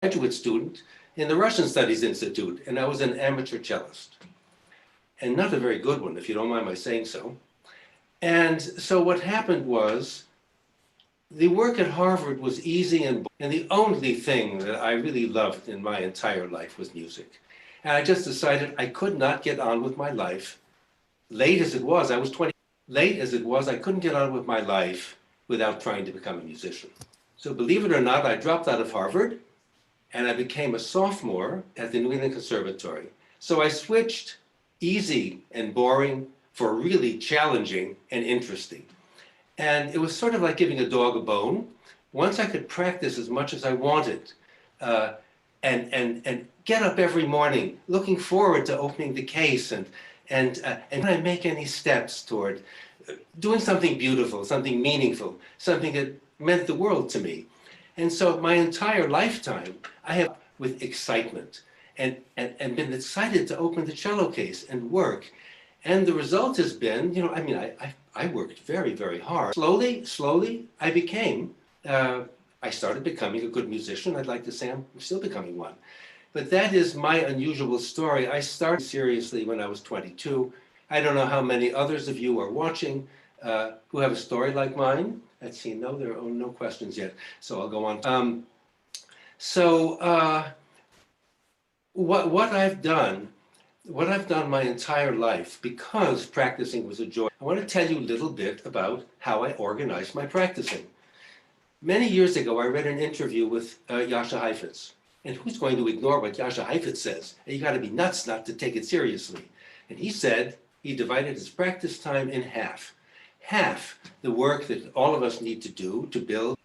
graduate student in the Russian Studies Institute, and I was an amateur cellist. And not a very good one, if you don't mind my saying so. And so what happened was, the work at Harvard was easy, and the only thing that I really loved in my entire life was music. And I just decided I could not get on with my life. Late as it was, I was 20. Late as it was, I couldn't get on with my life without trying to become a musician. So believe it or not, I dropped out of Harvard and I became a sophomore at the New England Conservatory. So I switched easy and boring for really challenging and interesting. And it was sort of like giving a dog a bone. Once I could practice as much as I wanted, and get up every morning looking forward to opening the case, and when I make any steps toward doing something beautiful, something meaningful, something that meant the world to me. And so my entire lifetime, I have with excitement and been excited to open the cello case and work. And the result has been, you know, I mean, I worked very, very hard. Slowly, I became, I started becoming a good musician. I'd like to say I'm still becoming one. But that is my unusual story. I started seriously when I was 22. I don't know how many others of you are watching who have a story like mine. Let's see, no, there are no questions yet, so I'll go on. What I've done my entire life, because practicing was a joy, I want to tell you a little bit about how I organized my practicing. Many years ago, I read an interview with Jascha Heifetz. And who's going to ignore what Jascha Heifetz says? And you got to be nuts not to take it seriously. And he said he divided his practice time in half. Half the work that all of us need to do to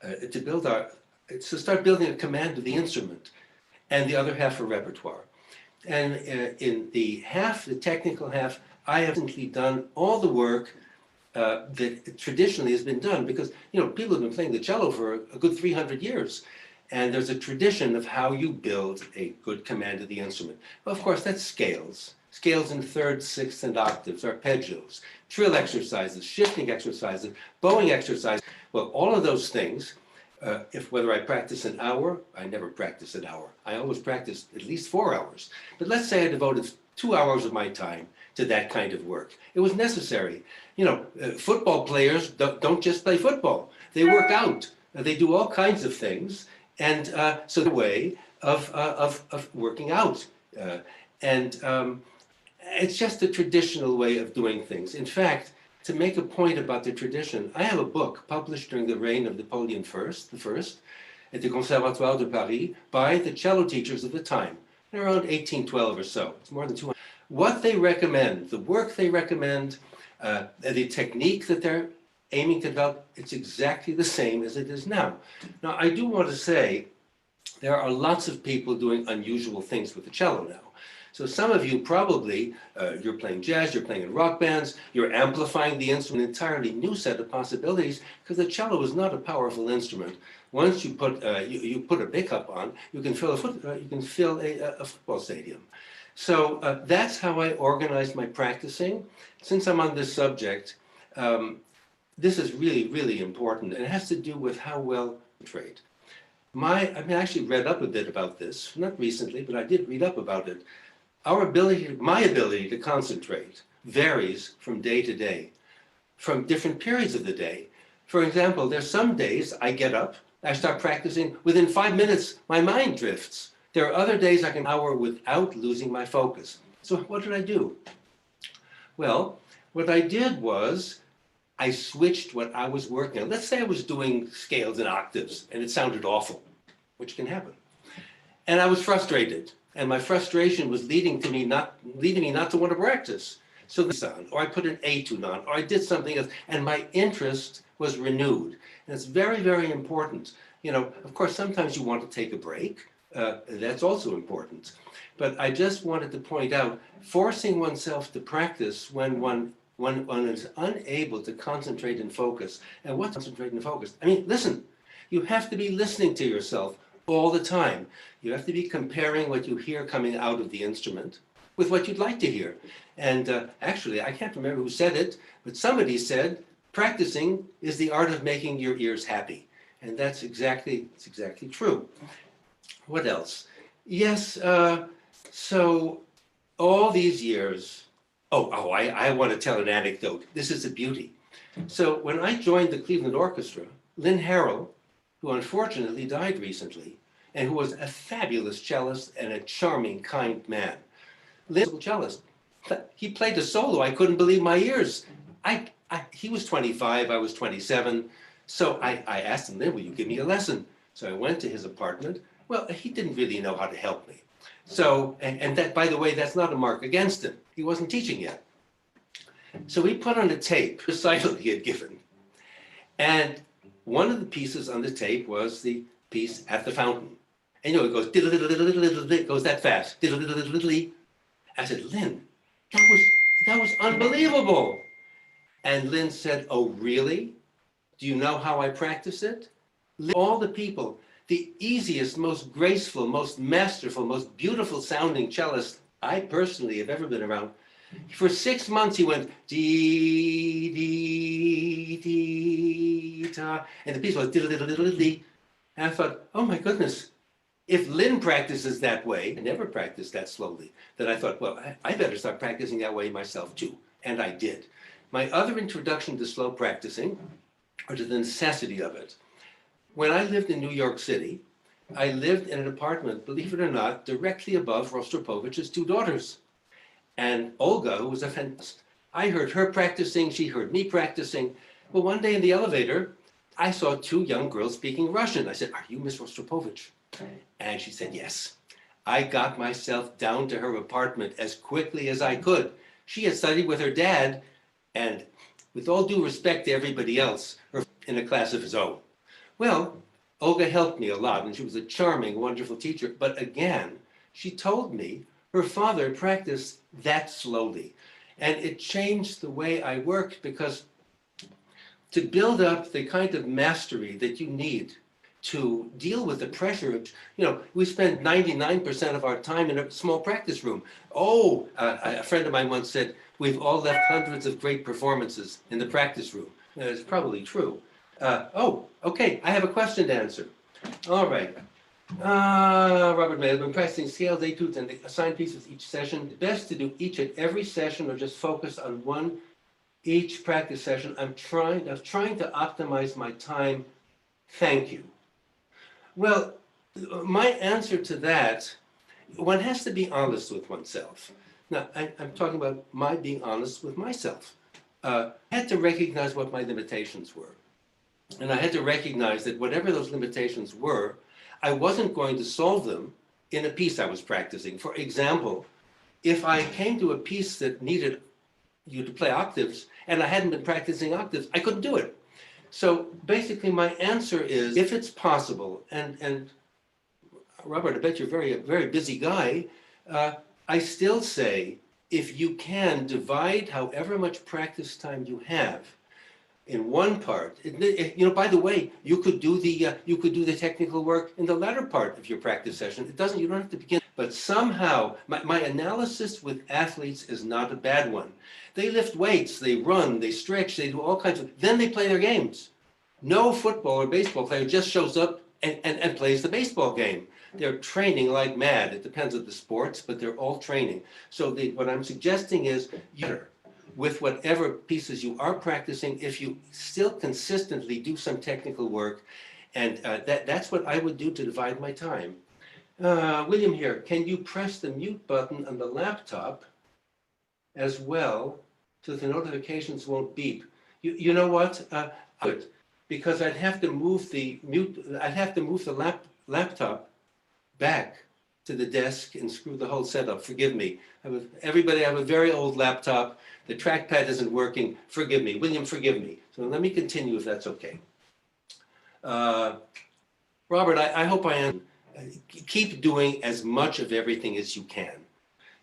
start building a command of the instrument, and the other half for repertoire. And in the half, the technical half, I have simply done all the work that traditionally has been done, because, you know, people have been playing the cello for a good 300 years. And there's a tradition of how you build a good command of the instrument. Well, of course, that's scales. Scales in thirds, sixths, and octaves, arpeggios, trill exercises, shifting exercises, bowing exercises. Well, all of those things, whether I practice an hour, I never practice an hour. I always practice at least 4 hours. But let's say I devoted 2 hours of my time to that kind of work. It was necessary. You know, football players don't just play football. They work out. They do all kinds of things. And so the way of working out. It's just a traditional way of doing things. In fact, to make a point about the tradition, I have a book published during the reign of Napoleon I, at the Conservatoire de Paris, by the cello teachers of the time, around 1812 or so. It's more than 200. What they recommend, the work they recommend, the technique that they're aiming to develop, it's exactly the same as it is now. Now, I do want to say there are lots of people doing unusual things with the cello now. So some of you probably, you're playing jazz, you're playing in rock bands, you're amplifying the instrument, an entirely new set of possibilities, because the cello is not a powerful instrument. Once you put you put a pickup on, you can fill a football stadium. So that's how I organized my practicing. Since I'm on this subject, this is really, really important, and it has to do with how well you trade. I actually read up a bit about this, not recently, but I did read up about it. My ability to concentrate varies from day to day, from different periods of the day. For example, there's some days I get up, I start practicing, within 5 minutes, my mind drifts. There are other days I can hour without losing my focus. So what did I do? Well, what I did was, I switched what I was working on. Let's say I was doing scales and octaves and it sounded awful, which can happen. And I was frustrated, and my frustration was leading me not to want to practice. So this on, or I put an etude on, or I did something else, and my interest was renewed. And it's very, very important. You know, of course, sometimes you want to take a break. That's also important. But I just wanted to point out, forcing oneself to practice when one is unable to concentrate and focus. And what's concentrate and focus? I mean, listen, you have to be listening to yourself all the time. You have to be comparing what you hear coming out of the instrument with what you'd like to hear. And actually, I can't remember who said it, but somebody said, practicing is the art of making your ears happy. And it's exactly true. What else? Yes, so all these years, I want to tell an anecdote. This is a beauty. So when I joined the Cleveland Orchestra, Lynn Harrell, who unfortunately died recently, and who was a fabulous cellist and a charming, kind man. Lynn was a cellist. He played a solo. I couldn't believe my ears. He was 25, I was 27. So I asked him, Lynn, will you give me a lesson? So I went to his apartment. Well, he didn't really know how to help me. So, and that, by the way, that's not a mark against him. He wasn't teaching yet. So we put on a tape, the recital he had given. And one of the pieces on the tape was the piece At the Fountain. And you know, it goes, it goes that fast. I said, Lynn, that was unbelievable. And Lynn said, oh, really? Do you know how I practice it? All the people, the easiest, most graceful, most masterful, most beautiful sounding cellist I personally have ever been around. For 6 months, he went dee, dee, dee, da, and the piece was diddle, diddle, diddle, dee. And I thought, oh my goodness, if Lynn practices that way, I never practiced that slowly, then I thought, well, I better start practicing that way myself too. And I did. My other introduction to slow practicing, or to the necessity of it, when I lived in New York City, I lived in an apartment, believe it or not, directly above Rostropovich's two daughters. And Olga, who was a fantastic, I heard her practicing, she heard me practicing. Well, one day in the elevator, I saw two young girls speaking Russian. I said, are you Miss Rostropovich? And she said, yes. I got myself down to her apartment as quickly as I could. She had studied with her dad, and with all due respect to everybody else, in a class of his own. Well, Olga helped me a lot, and she was a charming, wonderful teacher. But again, she told me her father practiced that slowly. And it changed the way I worked, because to build up the kind of mastery that you need to deal with the pressure of, we spend 99% of our time in a small practice room. A friend of mine once said, we've all left hundreds of great performances in the practice room. It's probably true. Okay, I have a question to answer. All right. Robert May, I've been practicing scales, etudes, and assigned pieces each session. Best to do each at every session, or just focus on one each practice session. I'm trying to optimize my time. Thank you. Well, my answer to that, one has to be honest with oneself. Now, I'm talking about my being honest with myself. I had to recognize what my limitations were. And I had to recognize that whatever those limitations were, I wasn't going to solve them in a piece I was practicing. For example, if I came to a piece that needed you to play octaves, and I hadn't been practicing octaves, I couldn't do it. So basically my answer is, if it's possible, and Robert, I bet you're a very busy guy, I still say, if you can divide however much practice time you have in one part, by the way, you could do the technical work in the latter part of your practice session. You don't have to begin. But somehow, my analysis with athletes is not a bad one. They lift weights, they run, they stretch, they do all kinds of, then they play their games. No football or baseball player just shows up and plays the baseball game. They're training like mad. It depends on the sports, but they're all training. So what I'm suggesting is, with whatever pieces you are practicing, if you still consistently do some technical work, and that's what I would do to divide my time. William here, can you press the mute button on the laptop as well so that the notifications won't beep? You know what? Because I'd have to move the laptop back to the desk and screw the whole setup. Forgive me. Everybody, I have a very old laptop. The trackpad isn't working. Forgive me. William, forgive me. So let me continue if that's okay. Robert, I hope I am. Keep doing as much of everything as you can.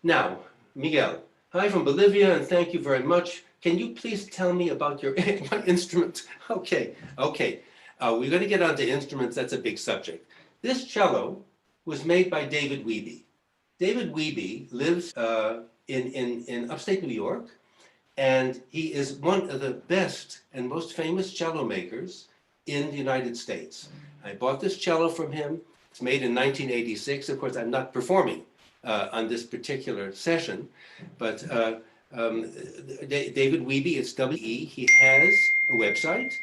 Now, Miguel, hi from Bolivia, and thank you very much. Can you please tell me about your my instrument? Okay. We're going to get onto instruments. That's a big subject. This cello was made by David Wiebe. David Wiebe lives in upstate New York, and he is one of the best and most famous cello makers in the United States. I bought this cello from him. It's made in 1986. Of course, I'm not performing on this particular session, but David Wiebe, it's W-E, he has a website,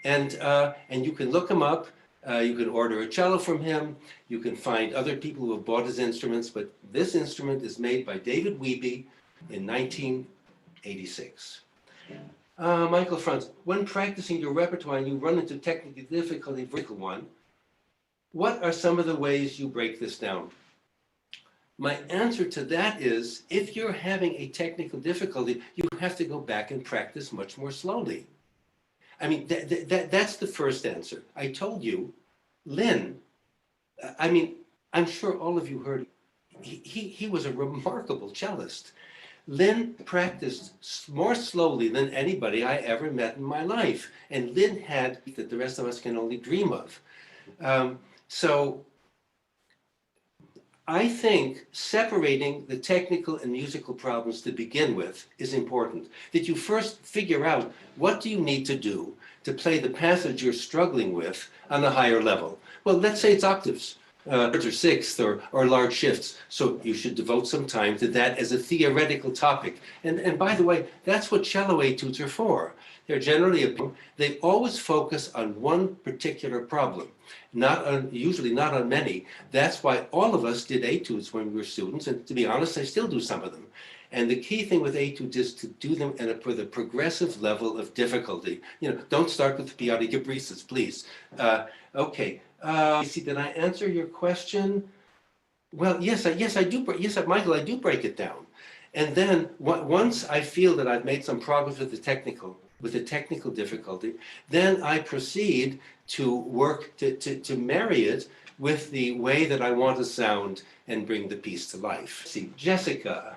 and you can look him up. You can order a cello from him. You can find other people who have bought his instruments, but this instrument is made by David Wiebe in 1986. Michael Franz, when practicing your repertoire and you run into technical difficulty, what are some of the ways you break this down? My answer to that is, if you're having a technical difficulty, you have to go back and practice much more slowly. I mean, that's the first answer. I told you, Lynn, I mean, I'm sure all of you heard, he was a remarkable cellist. Lynn practiced more slowly than anybody I ever met in my life. And Lynn had that the rest of us can only dream of. So I think separating the technical and musical problems to begin with is important. That you first figure out what do you need to do to play the passage you're struggling with on a higher level. Well, let's say it's octaves, or sixths, or large shifts. So you should devote some time to that as a theoretical topic. And by the way, that's what cello etudes are for. They're generally, they always focus on one particular problem, usually not on many. That's why all of us did etudes when we were students, and to be honest, I still do some of them. And the key thing with etudes is to do them with a progressive level of difficulty. You know, don't start with the Piatigorsky, please. Okay. See, did I answer your question? Well, yes, I do. Yes, Michael, I do break it down. And then once I feel that I've made some progress with the technical difficulty, then I proceed to work to marry it with the way that I want to sound and bring the piece to life. See, Jessica,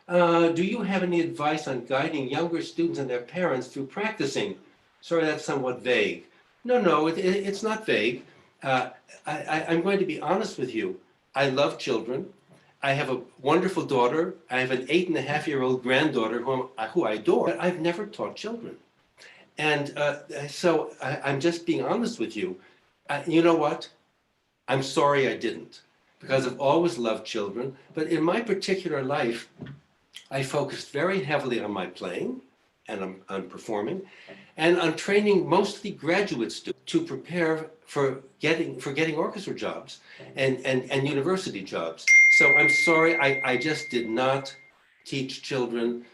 do you have any advice on guiding younger students and their parents through practicing? Sorry, that's somewhat vague. No, it's not vague. I'm going to be honest with you. I love children. I have a wonderful daughter. I have an 8.5-year-old granddaughter who I adore, but I've never taught children. And so I'm just being honest with you. You know what? I'm sorry I didn't, because I've always loved children. But in my particular life, I focused very heavily on my playing and on performing, and on training mostly graduate students to prepare for getting orchestra jobs and university jobs. So I'm sorry, I just did not teach children.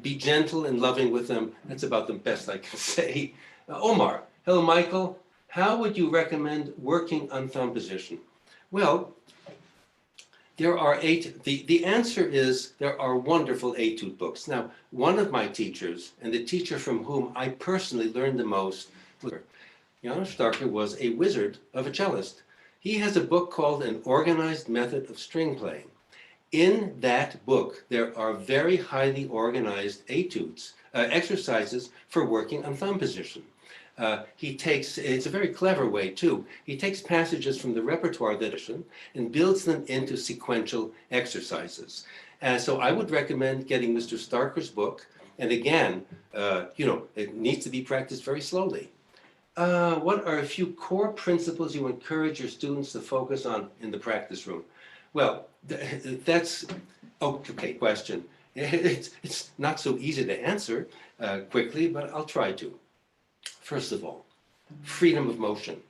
Be gentle and loving with them. That's about the best I can say. Omar, hello, Michael. How would you recommend working on thumb position? Well, there are the answer is there are wonderful etude books. Now, one of my teachers, and the teacher from whom I personally learned the most, Janos Starker, was a wizard of a cellist. He has a book called An Organized Method of String Playing. In that book, there are very highly organized etudes, exercises for working on thumb position. It's a very clever way too. He takes passages from the repertoire edition and builds them into sequential exercises. So I would recommend getting Mr. Starker's book. And again, it needs to be practiced very slowly. What are a few core principles you encourage your students to focus on in the practice room? Well, that's okay question. It's not so easy to answer quickly, but I'll try to. First of all, freedom of motion.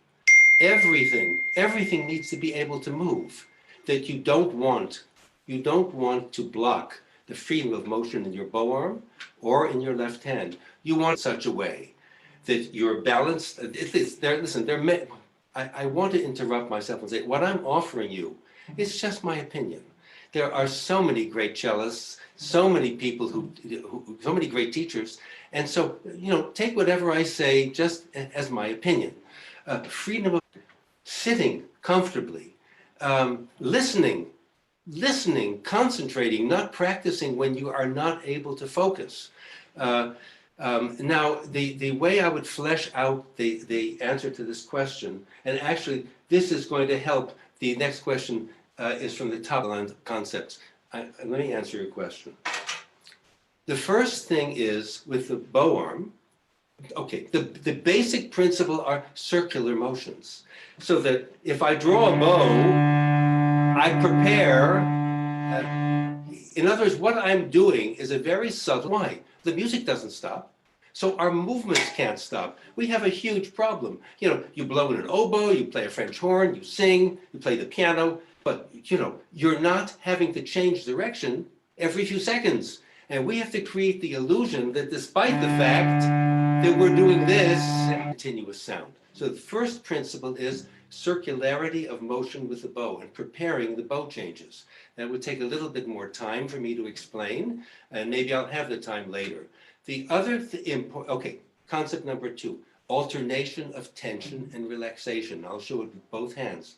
Everything needs to be able to move. That you don't want to block the freedom of motion in your bow arm or in your left hand. You want such a way that you're balanced. I want to interrupt myself and say, what I'm offering you is just my opinion. There are so many great cellists, so many people so many great teachers. And so, take whatever I say just as my opinion. Freedom of sitting comfortably, listening, concentrating, not practicing when you are not able to focus. Now, the way I would flesh out the answer to this question, and actually this is going to help. The next question is from the top line concepts. Let me answer your question. The first thing is with the bow arm, Okay, the basic principle are circular motions. So that if I draw a bow, I prepare. In other words, what I'm doing is a very subtle. Why? The music doesn't stop. So our movements can't stop. We have a huge problem. You know, you blow in an oboe, you play a French horn, you sing, you play the piano, but you know, you're not having to change direction every few seconds. And we have to create the illusion that despite the fact that we're doing this, continuous sound. So the first principle is circularity of motion with the bow and preparing the bow changes. That would take a little bit more time for me to explain, and maybe I'll have the time later. The other concept number 2, alternation of tension and relaxation. I'll show it with both hands.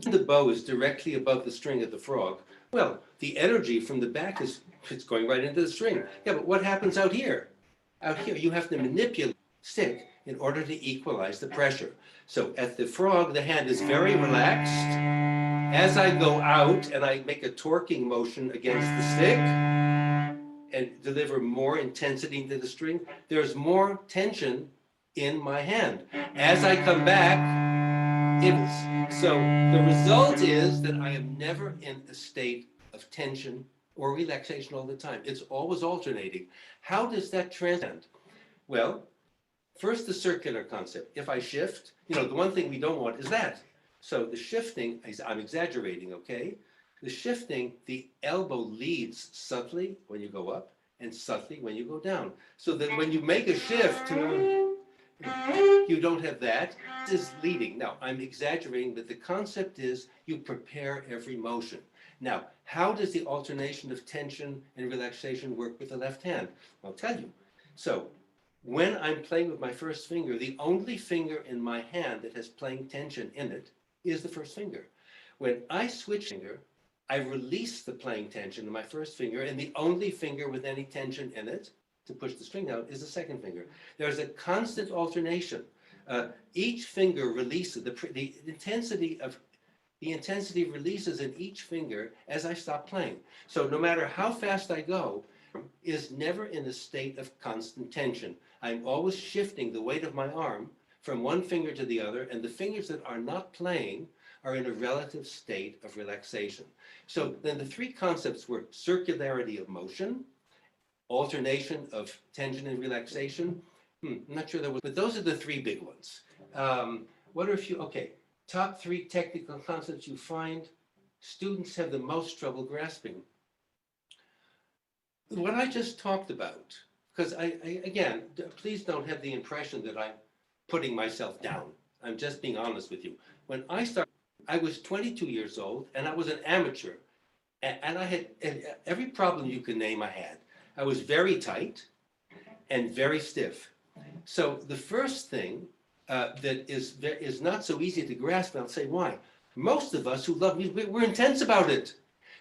The bow is directly above the string of the frog. Well, the energy from the back is it's going right into the string. Yeah, but what happens out here? Out here, you have to manipulate the stick in order to equalize the pressure. So at the frog, the hand is very relaxed. As I go out and I make a torquing motion against the stick and deliver more intensity into the string, there's more tension in my hand. As I come back, it is. So the result is that I am never in a state of tension or relaxation all the time. It's always alternating. How does that transcend? Well, first the circular concept. If I shift, you know, the one thing we don't want is that. So the shifting, I'm exaggerating, okay? The shifting, the elbow leads subtly when you go up and subtly when you go down. So that when you make a shift, you don't have that. This is leading. Now, I'm exaggerating, but the concept is you prepare every motion. Now, how does the alternation of tension and relaxation work with the left hand? I'll tell you. So, when I'm playing with my first finger, the only finger in my hand that has playing tension in it is the first finger. When I switch finger, I release the playing tension in my first finger, and the only finger with any tension in it to push the string down is the second finger. There's a constant alternation. Each finger releases the intensity releases in each finger as I stop playing. So no matter how fast I go, is never in a state of constant tension. I'm always shifting the weight of my arm from one finger to the other, and the fingers that are not playing are in a relative state of relaxation. So then the 3 concepts were circularity of motion, alternation of tension and relaxation. I'm not sure there was, but those are the 3 big ones. What are a few, top 3 technical concepts you find students have the most trouble grasping? What I just talked about, because again, please don't have the impression that I'm putting myself down. I'm just being honest with you. When I started, I was 22 years old and I was an amateur, and I had every problem you can name I had. I was very tight and very stiff. So the first thing that is not so easy to grasp, and I'll say why. Most of us who love music, we're intense about it.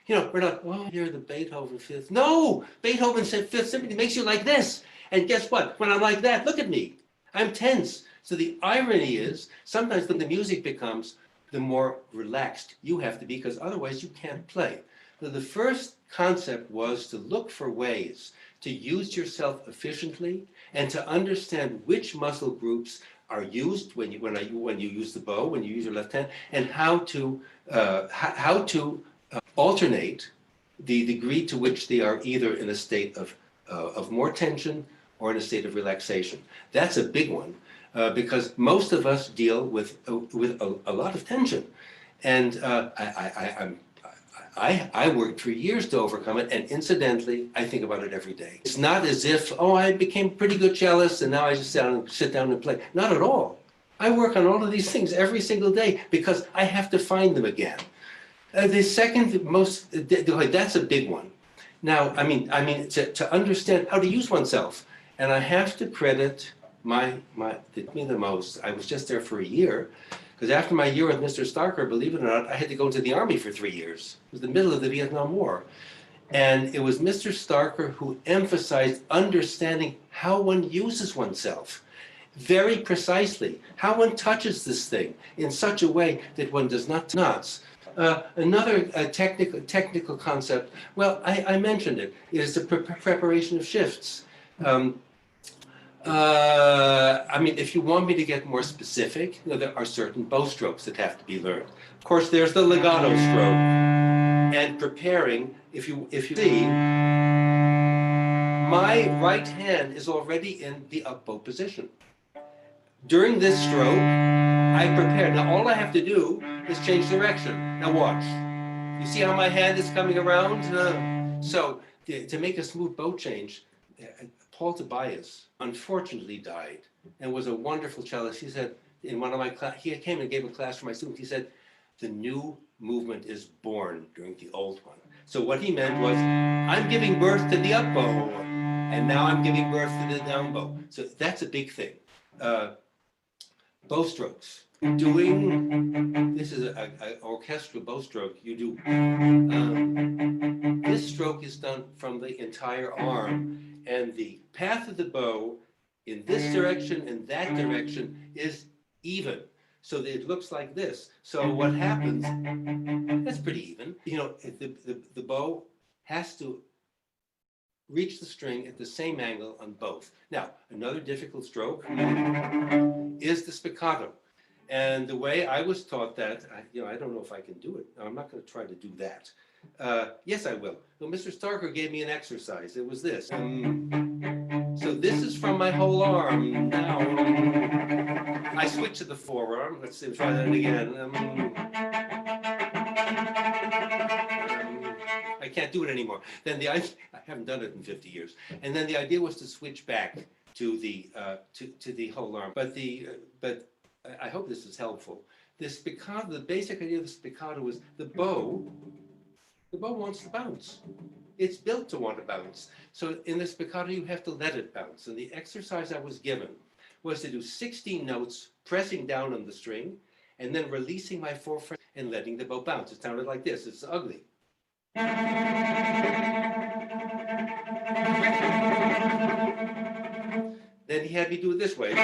You know, we're not, oh, you're the Beethoven Fifth. No, Beethoven said Fifth Symphony makes you like this. And guess what? When I'm like that, look at me. I'm tense. So the irony is, sometimes when the music becomes, the more relaxed you have to be, because otherwise you can't play. So the first concept was to look for ways to use yourself efficiently and to understand which muscle groups are used when you use the bow, when you use your left hand, and how to alternate the degree to which they are either in a state of more tension or in a state of relaxation. That's a big one because most of us deal with a lot of tension, and I worked for years to overcome it, and incidentally, I think about it every day. It's not as if, oh, I became a pretty good cellist and now I just sit down and play. Not at all. I work on all of these things every single day because I have to find them again. The second most, that's a big one. Now, I mean, to understand how to use oneself, and I have to credit did me the most. I was just there for a year, because after my year with Mr. Starker, believe it or not, I had to go into the army for 3 years. It was the middle of the Vietnam War. And it was Mr. Starker who emphasized understanding how one uses oneself very precisely, how one touches this thing in such a way that one does not knots. Another technical concept, well, I mentioned it, is the preparation of shifts. I mean, if you want me to get more specific, you know, there are certain bow strokes that have to be learned. Of course, there's the legato stroke, and preparing. If you see, my right hand is already in the up bow position. During this stroke, I prepare. Now, all I have to do is change direction. Now, watch. You see how my hand is coming around? So, to make a smooth bow change, Paul Tobias unfortunately died and was a wonderful cellist. He said in one of my class, he came and gave a class for my students. He said, the new movement is born during the old one. So what he meant was, I'm giving birth to the up bow, and now I'm giving birth to the down bow. So that's a big thing. Bow strokes. This is an orchestral bow stroke. You do. This stroke is done from the entire arm, and the path of the bow in this direction and that direction is even. So that it looks like this. So what happens, that's pretty even. You know, the bow has to reach the string at the same angle on both. Now, another difficult stroke is the spiccato. And the way I was taught that, I don't know if I can do it. I'm not going to try to do that. Yes, I will. Well, Mr. Starker gave me an exercise. It was this. So this is from my whole arm. Now, I switch to the forearm. Let's see, try that again. I can't do it anymore. Then I haven't done it in 50 years. And then the idea was to switch back to the whole arm. But I hope this is helpful. The spiccato, the basic idea of the spiccato is the bow wants to bounce. It's built to want to bounce. So in the spiccato, you have to let it bounce. And the exercise I was given was to do 16 notes, pressing down on the string, and then releasing my forefront and letting the bow bounce. It sounded like this. It's ugly. Then he had me do it this way.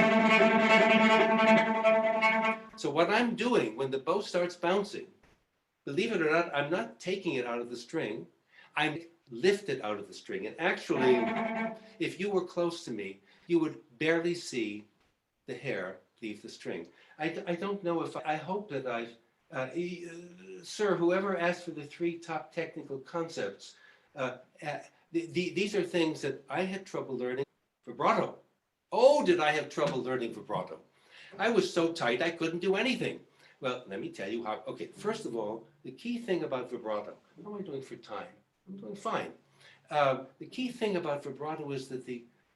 So what I'm doing when the bow starts bouncing, believe it or not, I'm not taking it out of the string. I'm lift it out of the string. And actually, if you were close to me, you would barely see the hair leave the string. I don't know if I hope that sir, whoever asked for the 3 top technical concepts, these are things that I had trouble learning. Vibrato. Oh, did I have trouble learning vibrato? I was so tight I couldn't do anything. Well, let me tell you how. Okay, first of all, the key thing about vibrato, how am I doing for time? I'm doing fine. The key thing about vibrato is that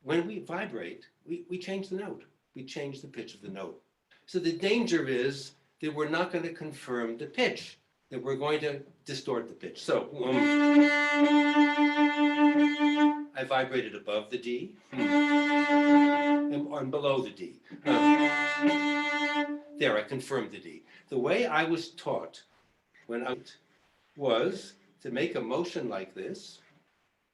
when we vibrate, we change the note. We change the pitch of the note. So the danger is that we're not going to confirm the pitch, that we're going to distort the pitch. So I vibrated above the D and below the D. There, I confirmed the D. The way I was taught when I was to make a motion like this,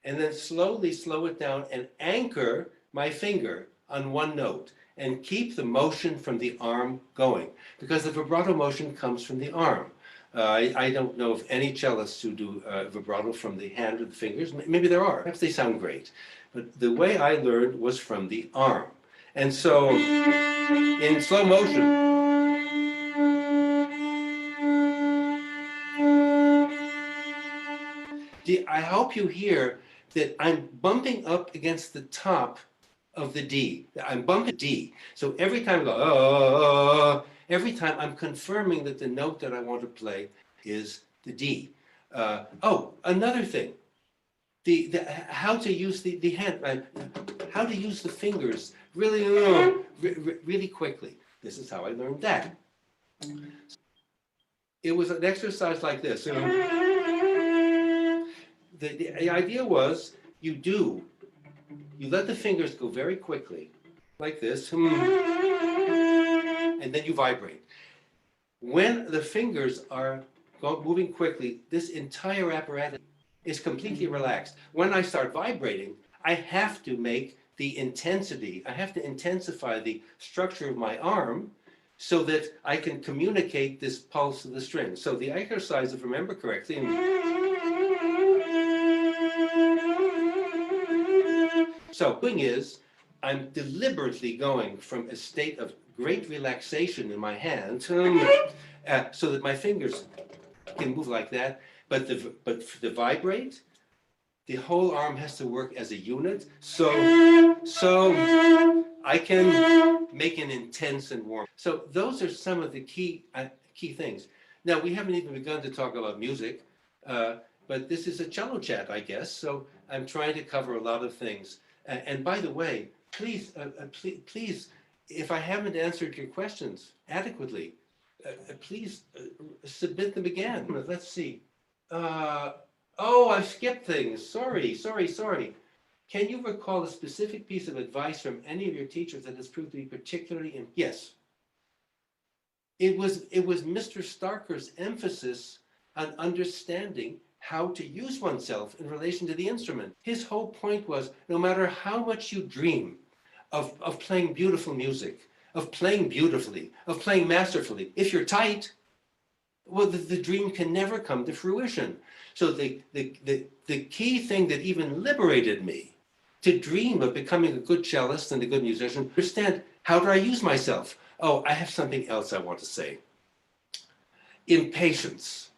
and then slowly slow it down and anchor my finger on one note and keep the motion from the arm going, because the vibrato motion comes from the arm. I don't know of any cellists who do vibrato from the hand or the fingers. Maybe there are. Perhaps they sound great. But the way I learned was from the arm. And so in slow motion, I hope you hear that I'm bumping up against the top of the D. I'm bumping D. So every time I go, every time I'm confirming that the note that I want to play is the D. Another thing, how to use the hand, how to use the fingers really quickly. This is how I learned that. It was an exercise like this. The idea was you let the fingers go very quickly, like this, and then you vibrate. When the fingers are moving quickly, this entire apparatus is completely relaxed. When I start vibrating, I have to make the intensity, I have to intensify the structure of my arm so that I can communicate this pulse of the string. So the exercise, if I remember correctly, so the thing is, I'm deliberately going from a state of great relaxation in my hand so that my fingers can move like that, but for the vibrate, the whole arm has to work as a unit, so I can make an intense and warm. So those are some of the key things. Now, we haven't even begun to talk about music, but this is a cello chat, I guess, so I'm trying to cover a lot of things. And by the way, please, please, if I haven't answered your questions adequately, please submit them again. Let's see. Oh, I've skipped things. Sorry. Can you recall a specific piece of advice from any of your teachers that has proved to be particularly yes. It was Mr. Starker's emphasis on understanding how to use oneself in relation to the instrument. His whole point was, no matter how much you dream of playing beautiful music, of playing beautifully, of playing masterfully, if you're tight, well, the dream can never come to fruition. So the key thing that even liberated me to dream of becoming a good cellist and a good musician, understand, how do I use myself? Oh, I have something else I want to say. Impatience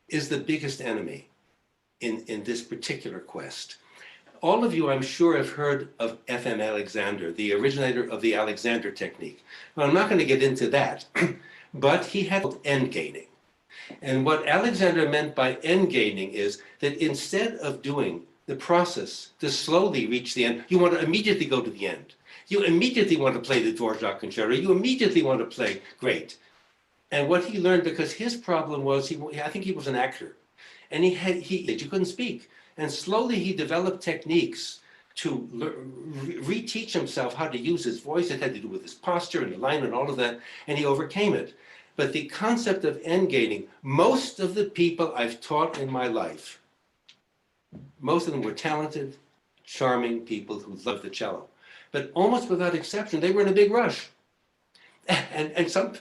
is the biggest enemy in this particular quest. All of you, I'm sure, have heard of F.M. Alexander, the originator of the Alexander technique. Well, I'm not going to get into that, but he had end gaining. And what Alexander meant by end gaining is that instead of doing the process to slowly reach the end, you want to immediately go to the end. You immediately want to play the Dvorak concerto. You immediately want to play great. And what he learned, because his problem was, I think he was an actor, and you couldn't speak. And slowly he developed techniques to reteach himself how to use his voice. It had to do with his posture and alignment and all of that, and he overcame it. But the concept of end gaining, most of the people I've taught in my life, most of them were talented, charming people who loved the cello. But almost without exception, they were in a big rush. And some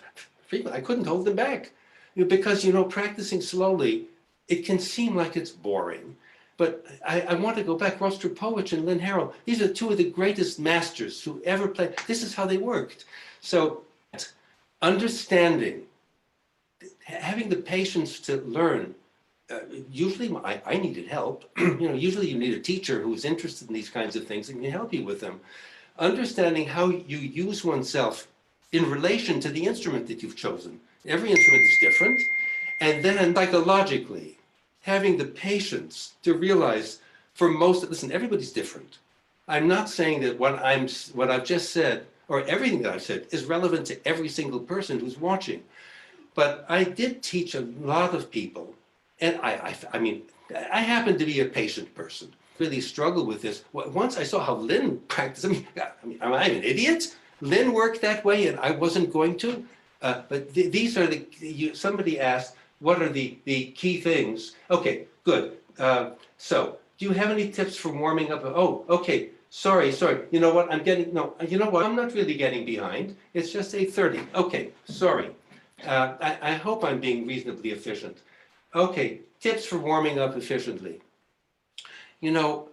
people, I couldn't hold them back. Because, practicing slowly, it can seem like it's boring. But I want to go back. Rostropovich and Lynn Harrell, these are two of the greatest masters who ever played. This is how they worked. So understanding, having the patience to learn. Usually I needed help. Usually you need a teacher who is interested in these kinds of things and can help you with them. Understanding how you use oneself in relation to the instrument that you've chosen. Every instrument is different. And then psychologically, having the patience to realize listen, everybody's different. I'm not saying that what I've just said, or everything that I've said, is relevant to every single person who's watching. But I did teach a lot of people, and I mean, I happen to be a patient person. Really struggle with this. Once I saw how Lynn practiced, I mean, am I an idiot? Lynn worked that way and I wasn't going to. But these are somebody asked, what are the key things? Okay, good. So do you have any tips for warming up? Oh, okay. Sorry. You know what? I'm not really getting behind. It's just 8:30. Okay, sorry. I hope I'm being reasonably efficient. Okay, tips for warming up efficiently. I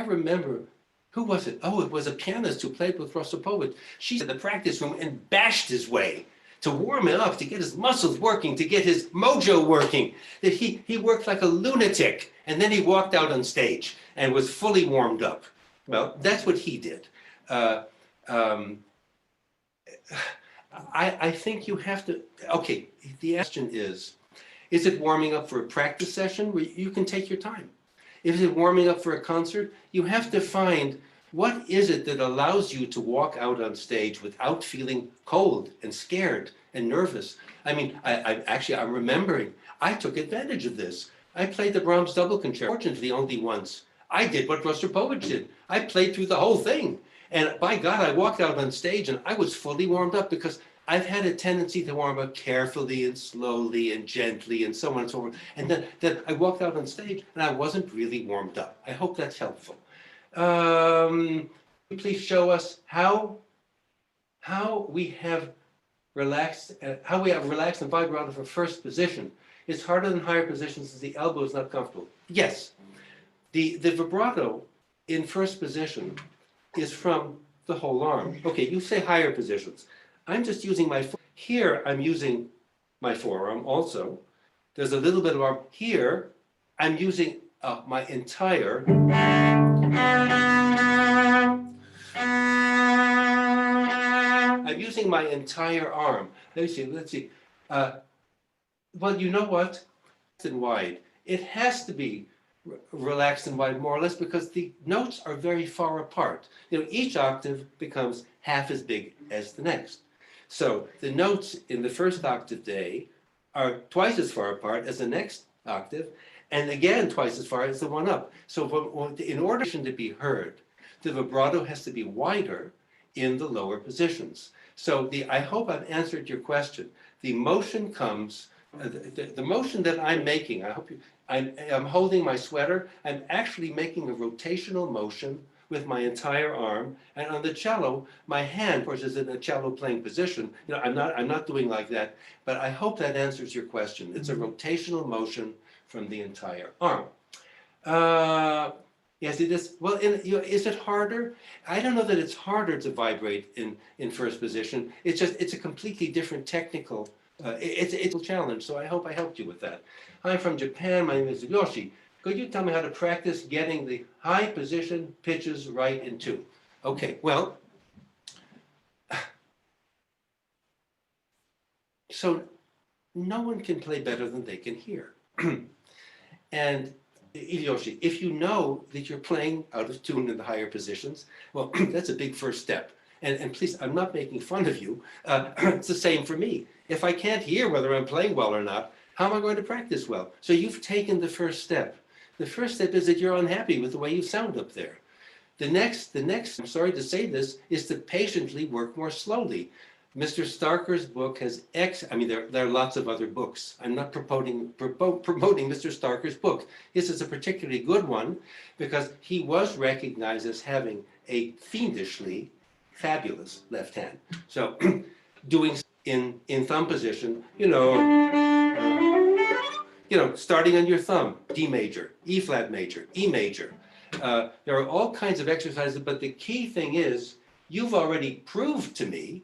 remember, who was it? Oh, it was a pianist who played with Rostropovich. She's in the practice room and bashed his way to warm it up, to get his muscles working, to get his mojo working. That he worked like a lunatic, and then he walked out on stage and was fully warmed up. Well, that's what he did. I think you have to, okay, the question is it warming up for a practice session where you can take your time? Is it warming up for a concert? You have to find what is it that allows you to walk out on stage without feeling cold and scared and nervous. I mean, I'm remembering, I took advantage of this. I played the Brahms double concerto, fortunately only once. I did what Rostropovich did. I played through the whole thing. And by God, I walked out on stage and I was fully warmed up, because I've had a tendency to warm up carefully and slowly and gently and so on and so forth. And then I walked out on stage and I wasn't really warmed up. I hope that's helpful. Please show us how we have relaxed and vibrato for first position. It's harder than higher positions as the elbow is not comfortable. Yes. The vibrato in first position is from the whole arm. Okay, you say higher positions. I'm just using my, here I'm using my forearm also. There's a little bit of arm. Here, I'm using my entire, I'm using my entire arm. Let's see. Well, you know what? And wide. It has to be relaxed and wide, more or less, because the notes are very far apart. You know, each octave becomes half as big as the next. So the notes in the first octave day are twice as far apart as the next octave, and again twice as far as the one up. So in order to be heard, the vibrato has to be wider in the lower positions. So I hope I've answered your question. The motion comes, the motion that I'm making, I hope I'm holding my sweater, I'm actually making a rotational motion with my entire arm, and on the cello, my hand, of course, is in a cello playing position. You know, I'm not doing like that, but I hope that answers your question. It's a rotational motion from the entire arm. Yes, it is. Well, is it harder? I don't know that it's harder to vibrate in first position. It's just, it's a completely different technical, it's a challenge, so I hope I helped you with that. I'm from Japan, my name is Yoshi. Could you tell me how to practice getting the high position pitches right in tune? Okay, well, so no one can play better than they can hear. And Yoshi, if you know that you're playing out of tune in the higher positions, well, that's a big first step. And please, I'm not making fun of you. It's the same for me. If I can't hear whether I'm playing well or not, how am I going to practice well? So you've taken the first step. The first step is that you're unhappy with the way you sound up there. The next, I'm sorry to say this, is to patiently work more slowly. Mr. Starker's book has I mean, there are lots of other books. I'm not promoting Mr. Starker's book. This is a particularly good one because he was recognized as having a fiendishly fabulous left hand. So doing in thumb position, starting on your thumb, D major, E flat major, E major. There are all kinds of exercises, but the key thing is you've already proved to me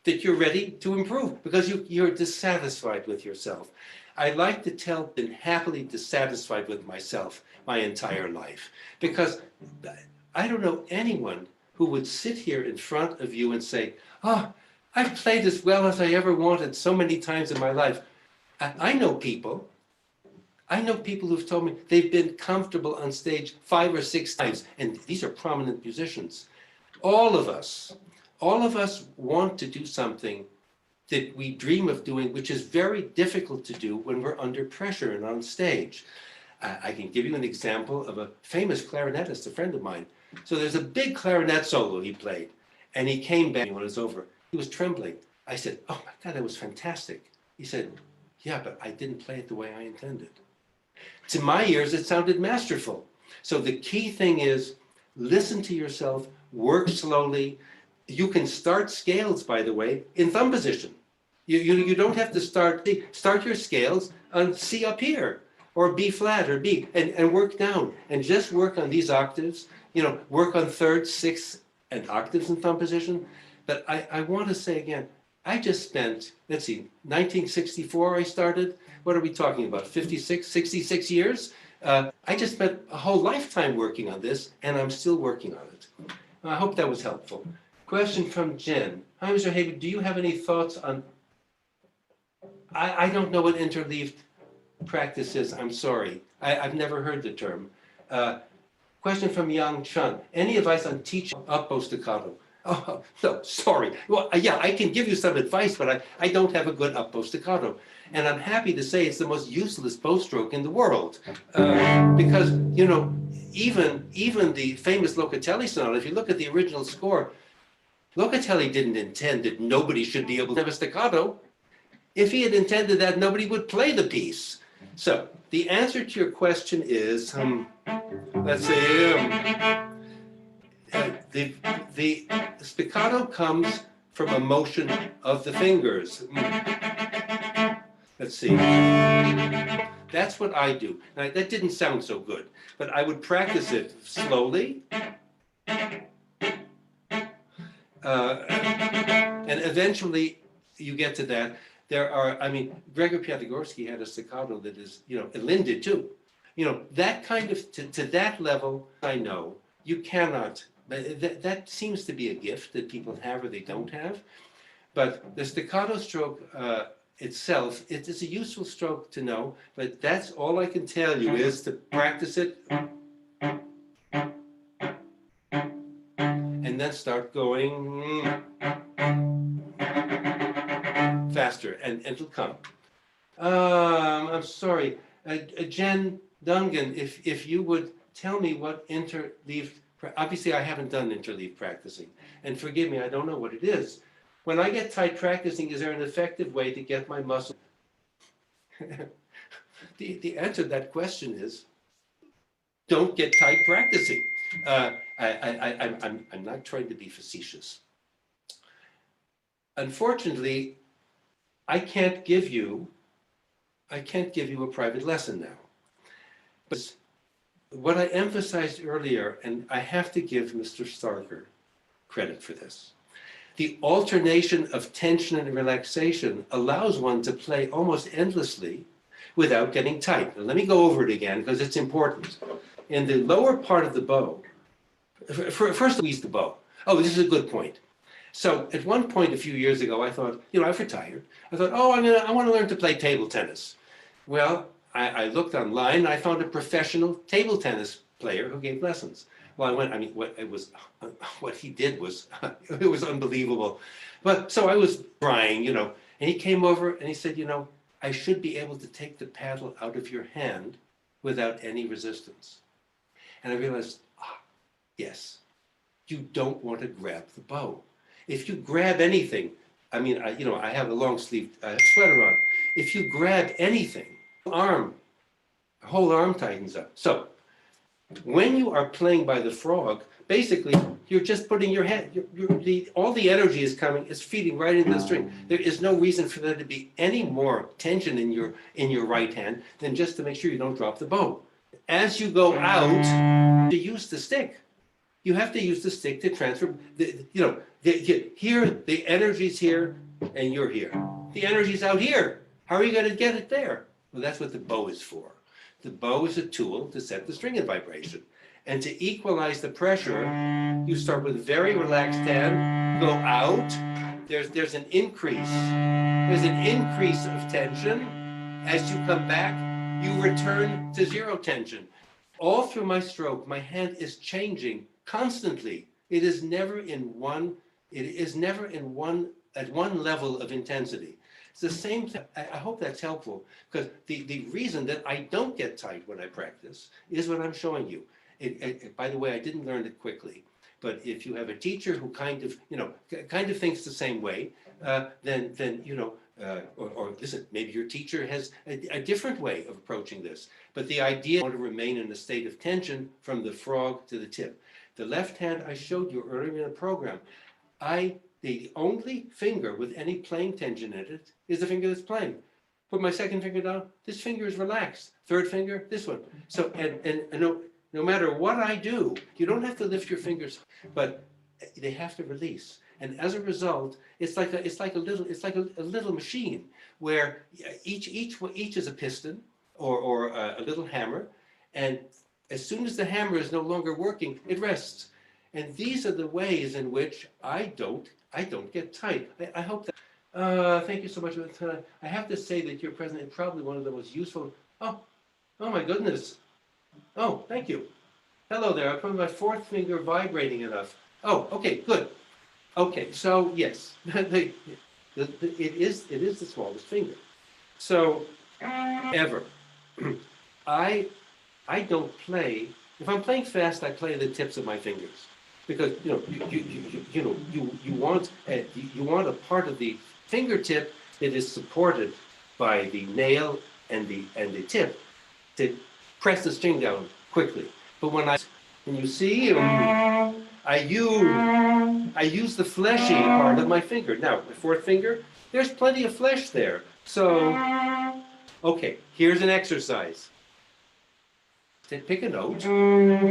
that you're ready to improve because you're dissatisfied with yourself. I like to tell, been happily dissatisfied with myself my entire life because I don't know anyone who would sit here in front of you and say, oh, I've played as well as I ever wanted so many times in my life. I know people who've told me they've been comfortable on stage 5 or 6 times, and these are prominent musicians. All of us want to do something that we dream of doing, which is very difficult to do when we're under pressure and on stage. I can give you an example of a famous clarinetist, a friend of mine. So there's a big clarinet solo he played, and he came back when it was over. He was trembling. I said, oh my God, that was fantastic. He said, yeah, but I didn't play it the way I intended. To my ears, it sounded masterful. So the key thing is listen to yourself, work slowly. You can start scales, by the way, in thumb position. You don't have to start your scales on C up here, or B flat, or B, and work down, and just work on these octaves, work on thirds, sixths, and octaves in thumb position. But I want to say again, I just spent, let's see, 1964 I started. What are we talking about, 56, 66 years? I just spent a whole lifetime working on this, and I'm still working on it. I hope that was helpful. Question from Jen. Hi, Mr. Haber, do you have any thoughts on, I don't know what interleaved practice is, I'm sorry. I've never heard the term. Question from Yang Chun. Any advice on teaching up-bow staccato? Oh, no, sorry. Well, yeah, I can give you some advice, but I don't have a good up-bow staccato. And I'm happy to say it's the most useless bow stroke in the world. Because, even the famous Locatelli sonata, if you look at the original score, Locatelli didn't intend that nobody should be able to have a staccato. If he had intended that, nobody would play the piece. So the answer to your question is, let's say, the spiccato comes from a motion of the fingers. Let's see. That's what I do. Now, that didn't sound so good, but I would practice it slowly. And eventually you get to that. There are, I mean, Gregor Piatigorsky had a staccato that is, and Lynn did too. That kind of, to that level, I know, you cannot, that seems to be a gift that people have or they don't have. But the staccato stroke itself, it is a useful stroke to know, but that's all I can tell you is to practice it and then start going faster, and it'll come. I'm sorry, Jen Dungan, if you would tell me what interleaved, obviously I haven't done interleaved practicing, and forgive me, I don't know what it is. When I get tight practicing, is there an effective way to get my muscle? The answer to that question is, don't get tight practicing. I'm not trying to be facetious. Unfortunately, I can't give you a private lesson now. But what I emphasized earlier, and I have to give Mr. Starker credit for this, the alternation of tension and relaxation allows one to play almost endlessly without getting tight. Now, let me go over it again because it's important. In the lower part of the bow, first squeeze the bow. Oh, this is a good point. So at one point a few years ago, I thought, I've retired. I thought, I want to learn to play table tennis. Well, I looked online and I found a professional table tennis player who gave lessons. Well, what he did was, it was unbelievable. But so I was trying, and he came over and he said, I should be able to take the paddle out of your hand without any resistance. And I realized, yes, you don't want to grab the bow. If you grab anything, I have a long sleeve sweater on. If you grab anything, whole arm tightens up. So when you are playing by the frog, basically you're just putting your hand, all the energy is feeding right into the string. There is no reason for there to be any more tension in your right hand than just to make sure you don't drop the bow. As you go out, to use the stick. You have to use the stick to transfer, here, the energy's here, and you're here. The energy's out here. How are you going to get it there? Well, that's what the bow is for. The bow is a tool to set the string in vibration. And to equalize the pressure, you start with a very relaxed hand, go out, there's an increase. There's an increase of tension. As you come back, you return to zero tension. All through my stroke, my hand is changing constantly. It is never at one level of intensity. It's the same thing. I hope that's helpful, because the reason that I don't get tight when I practice is what I'm showing you. By the way, I didn't learn it quickly, but if you have a teacher who kind of thinks the same way, then or listen, maybe your teacher has a different way of approaching this. But the idea is to remain in a state of tension from the frog to the tip. The left hand I showed you earlier in the program, the only finger with any playing tension in it is the finger that's playing. Put my second finger down, this finger is relaxed. Third finger, this one. So, and no matter what I do, you don't have to lift your fingers, but they have to release. And as a result, it's like a little machine where each is a piston or a little hammer, and as soon as the hammer is no longer working, it rests. And these are the ways in which I don't get tight. I hope that. Thank you so much. I have to say that your present is probably one of the most useful. Oh my goodness. Oh, thank you. Hello there. I put my fourth finger vibrating enough. Oh, okay, good. Okay, so yes, it is the smallest finger. So ever, I don't play. If I'm playing fast, I play the tips of my fingers, because you want a part of the fingertip that is supported by the nail and the tip to press the string down quickly. But when you see, I use the fleshy part of my finger. Now, my fourth finger, there's plenty of flesh there. So, Okay, here's an exercise. Pick a note.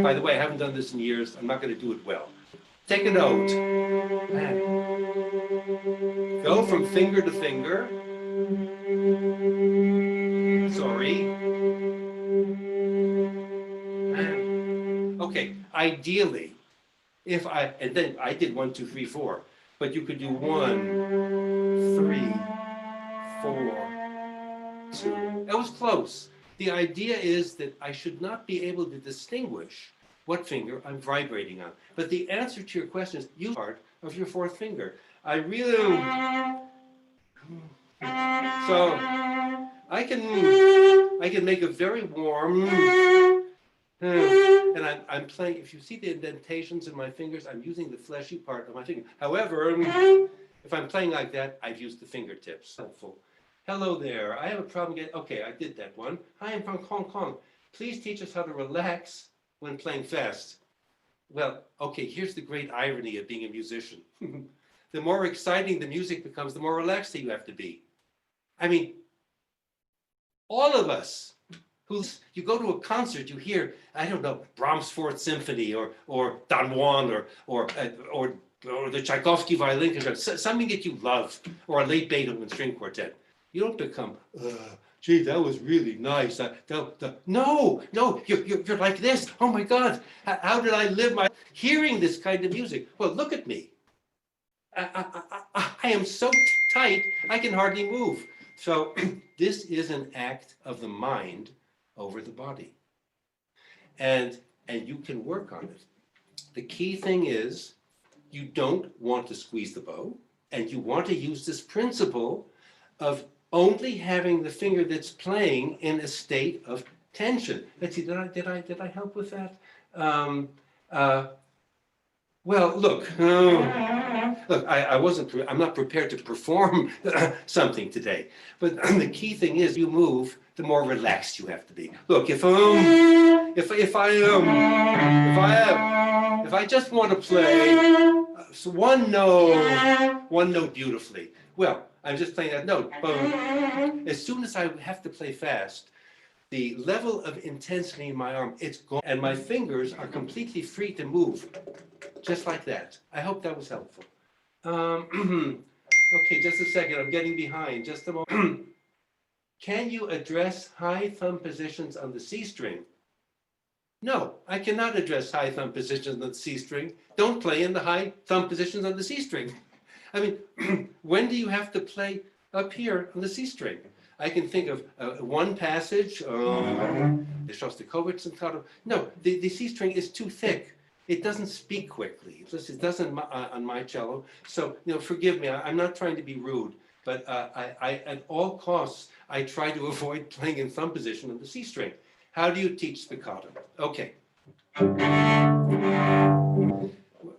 By the way, I haven't done this in years. I'm not going to do it well. Take a note. Go from finger to finger. Sorry. Okay, ideally, and then I did 1, 2, 3, 4, but you could do 1, 3, 4, 2. That was close. The idea is that I should not be able to distinguish what finger I'm vibrating on. But the answer to your question is use part of your fourth finger. I really... So I can make a very warm... And I'm playing, if you see the indentations in my fingers, I'm using the fleshy part of my finger. However, if I'm playing like that, I've used the fingertips. Helpful. Hello there, I have a problem getting, okay, I did that one. Hi, I'm from Hong Kong. Please teach us how to relax when playing fast. Well, okay, here's the great irony of being a musician. The more exciting the music becomes, the more relaxed you have to be. I mean, all of us, you go to a concert, you hear, I don't know, Brahms' Fourth Symphony or Don Juan or the Tchaikovsky violin concerto, something that you love, or a late Beethoven string quartet. You don't become, gee, that was really nice. No, you're like this. Oh my God, how did I live my hearing this kind of music? Well, look at me. I am so tight, I can hardly move. So this is an act of the mind over the body. And you can work on it. The key thing is you don't want to squeeze the bow, and you want to use this principle of only having the finger that's playing in a state of tension. Let's see, did I help with that? Well, look, I'm not prepared to perform something today. But the key thing is you move, the more relaxed you have to be. Look, if I just want to play one note beautifully, well, I'm just playing that note. As soon as I have to play fast, the level of intensity in my arm, it's gone, and my fingers are completely free to move, just like that. I hope that was helpful. Okay, just a second, I'm getting behind, just a moment. Can you address high thumb positions on the C string? No, I cannot address high thumb positions on the C string. Don't play in the high thumb positions on the C string. I mean, when do you have to play up here on the C string? I can think of one passage, the Shostakovich and no, the C string is too thick. It doesn't speak quickly. It doesn't on my cello. So, forgive me, I'm not trying to be rude, but I at all costs, I try to avoid playing in thumb position on the C string. How do you teach spiccato? Okay.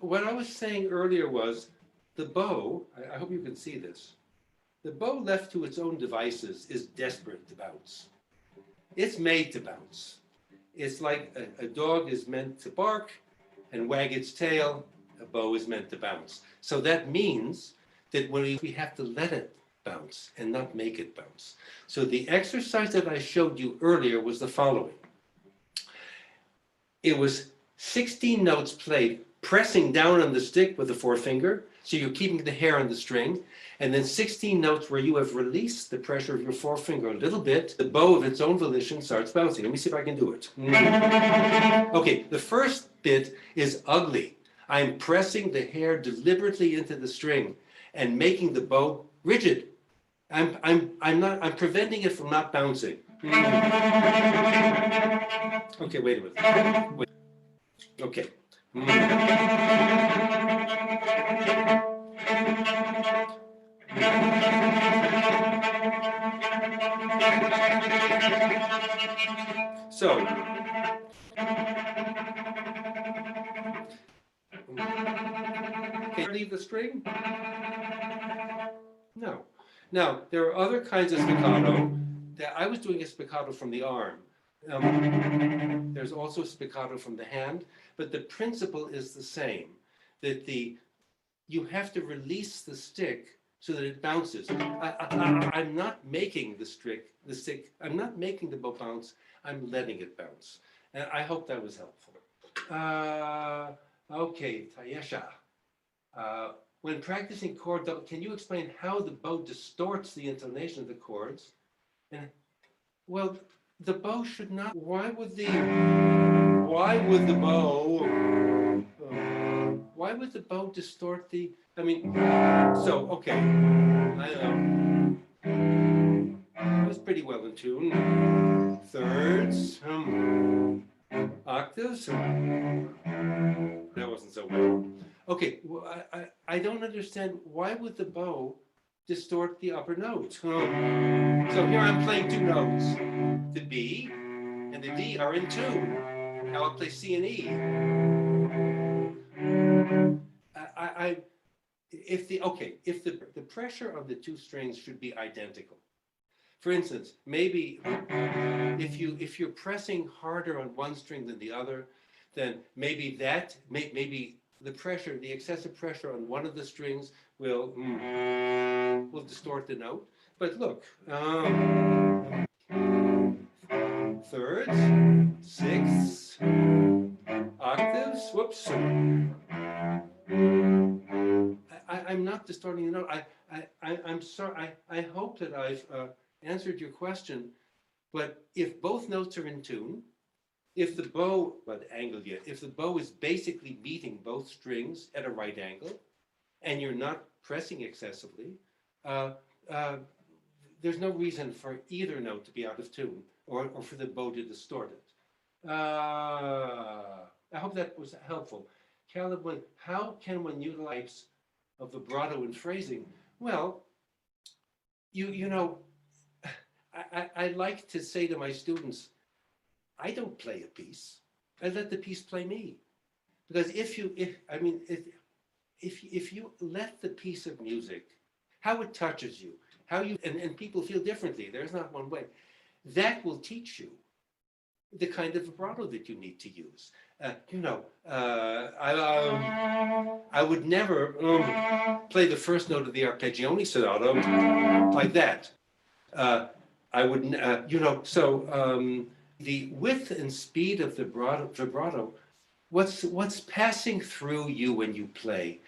What I was saying earlier was the bow, I hope you can see this, the bow left to its own devices is desperate to bounce. It's made to bounce. It's like a dog is meant to bark and wag its tail, a bow is meant to bounce. So that means that we have to let it bounce and not make it bounce. So the exercise that I showed you earlier was the following. It was 16 notes played, pressing down on the stick with the forefinger, so you're keeping the hair on the string, and then 16 notes where you have released the pressure of your forefinger a little bit, the bow of its own volition starts bouncing. Let me see if I can do it. Okay, the first bit is ugly. I'm pressing the hair deliberately into the string and making the bow rigid. I'm preventing it from not bouncing. Okay, wait a minute. Wait. Okay. So, can you leave the string? No. Now, there are other kinds of spiccato. I was doing a spiccato from the arm. There's also spiccato from the hand, but the principle is the same, that you have to release the stick so that it bounces. I'm not making the stick, I'm not making the bow bounce, I'm letting it bounce. And I hope that was helpful. Okay, Tayesha. When practicing chord double, can you explain how the bow distorts the intonation of the chords? And well, the bow should not. Why would the bow distort the? I mean, so okay, I was pretty well in tune. Thirds, octaves. That wasn't so well. Okay, well, I don't understand, why would the bow distort the upper notes? So here I'm playing two notes. The B and the D are in tune. Now I'll play C and E. If the pressure of the two strings should be identical. For instance, maybe if you're pressing harder on one string than the other, then maybe the pressure, the excessive pressure on one of the strings will distort the note. But look, thirds, sixths, octaves. Whoops. I'm not distorting the note. I'm sorry. I hope that I've answered your question. But if both notes are in tune, if the bow, if the bow is basically meeting both strings at a right angle, and you're not pressing excessively, there's no reason for either note to be out of tune or for the bow to distort it. I hope that was helpful. Caleb, how can one utilize of vibrato in phrasing? Well, you know, I like to say to my students, I don't play a piece. I let the piece play me. Because if you let the piece of music, how it touches you, how you and people feel differently. There's not one way. That will teach you the kind of vibrato that you need to use. I would never play the first note of the Arpeggione Sonata like that. I wouldn't, the width and speed of the vibrato, what's passing through you when you play